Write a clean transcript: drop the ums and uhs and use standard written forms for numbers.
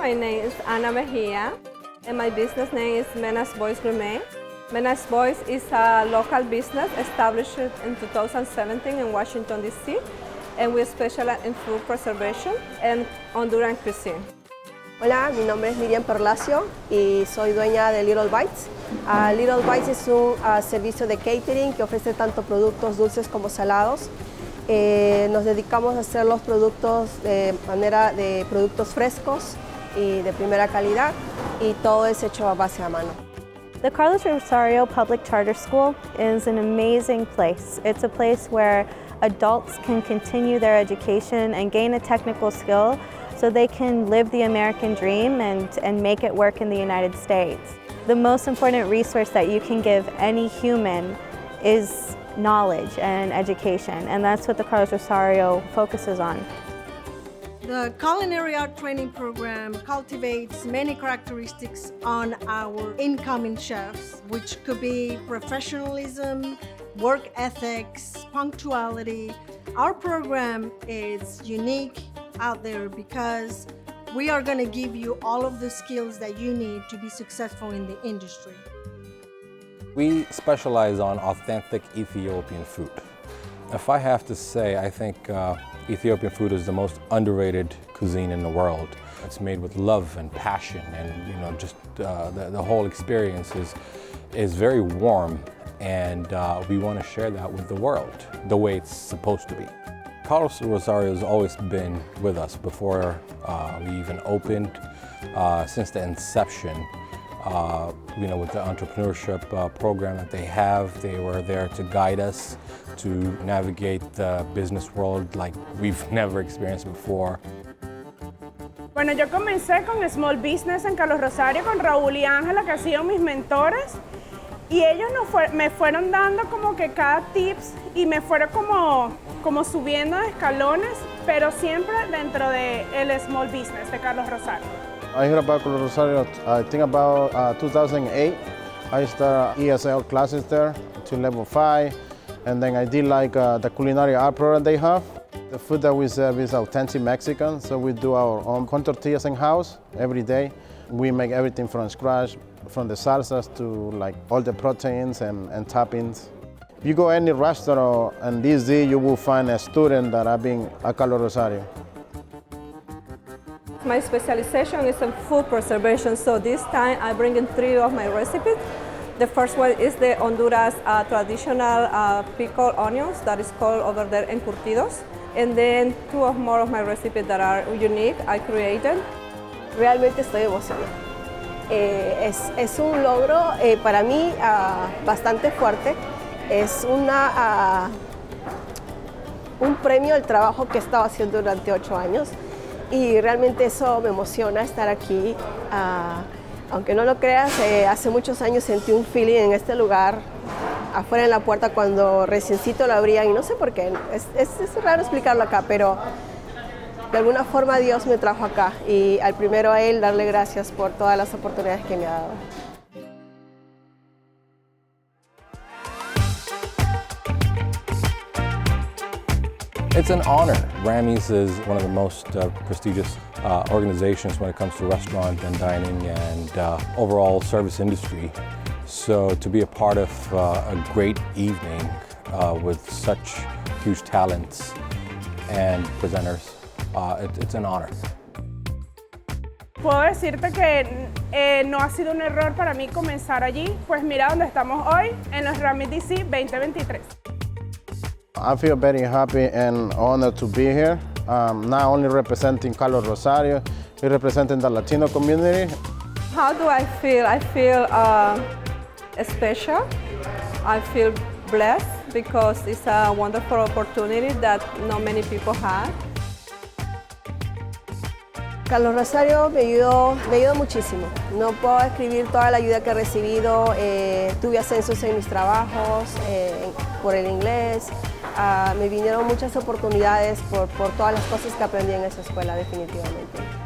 My name is Ana Mejia, and my business name is Mena's Boys Gourmet. Mena's Boys is a local business established in 2017 in Washington, D.C., and we specialize in food preservation and Honduran cuisine. Hola, mi nombre es Miriam Perlacio y soy dueña de Little Bites. Little Bites es un servicio de catering que ofrece tanto productos dulces como salados. Nos dedicamos a hacer los productos de manera de productos frescos y de primera calidad, y todo es hecho a base a mano. The Carlos Rosario Public Charter School is an amazing place. It's a place where adults can continue their education and gain a technical skill so they can live the American dream and make it work in the United States. The most important resource that you can give any human is knowledge and education, and that's what the Carlos Rosario focuses on. The Culinary Art Training Program cultivates many characteristics on our incoming chefs, which could be professionalism, work ethics, punctuality. Our program is unique out there because we are going to give you all of the skills that you need to be successful in the industry. We specialize on authentic Ethiopian food. If I have to say, I think Ethiopian food is the most underrated cuisine in the world. It's made with love and passion, and just the whole experience is very warm, and we want to share that with the world the way it's supposed to be. Carlos Rosario has always been with us before we even opened, since the inception. With the entrepreneurship program that they were there to guide us to navigate the business world like we've never experienced before. Bueno, yo comencé con Small Business en Carlos Rosario con Raúl y Ángela, que han sido mis mentores, y ellos me fueron dando como que cada tips y me fueron como subiendo de escalones, pero siempre dentro de el Small Business de Carlos Rosario. I heard about Carlos Rosario, I think about 2008. I started ESL classes there to level 5, and then I did like the culinary art program they have. The food that we serve is authentic Mexican, so we do our own corn tortillas in-house every day. We make everything from scratch, from the salsas to like all the proteins and toppings. If you go any restaurant in DC, you will find a student that have been at Carlos Rosario. My specialization is in food preservation, so this time I bring in 3 of my recipes. The first one is the Honduras traditional pickled onions that is called over there encurtidos. And then 2 more of my recipes that are unique, I created. Realmente estoy emocionada. Es un logro para mí bastante fuerte. Es un premio al trabajo que he estado haciendo durante 8 años. Y realmente eso me emociona estar aquí. Aunque no lo creas, hace muchos años sentí un feeling en este lugar, afuera en la puerta cuando reciencito lo abrían, y no sé por qué. Es raro explicarlo acá, pero de alguna forma Dios me trajo acá, y al primero a Él darle gracias por todas las oportunidades que me ha dado. It's an honor. Rammys is one of the most prestigious organizations when it comes to restaurant and dining and overall service industry. So to be a part of a great evening with such huge talents and presenters, it's an honor. Puedo decirte que no ha sido un error para mí comenzar allí, pues mira dónde estamos hoy, en los Rammys DC 2023. I feel very happy and honored to be here, not only representing Carlos Rosario, but representing the Latino community. How do I feel? I feel special. I feel blessed because it's a wonderful opportunity that not many people have. Carlos Rosario me ayudó muchísimo. No puedo describir toda la ayuda que he recibido. Tuve ascensos en mis trabajos, por el inglés. Me vinieron muchas oportunidades por todas las cosas que aprendí en esa escuela, definitivamente.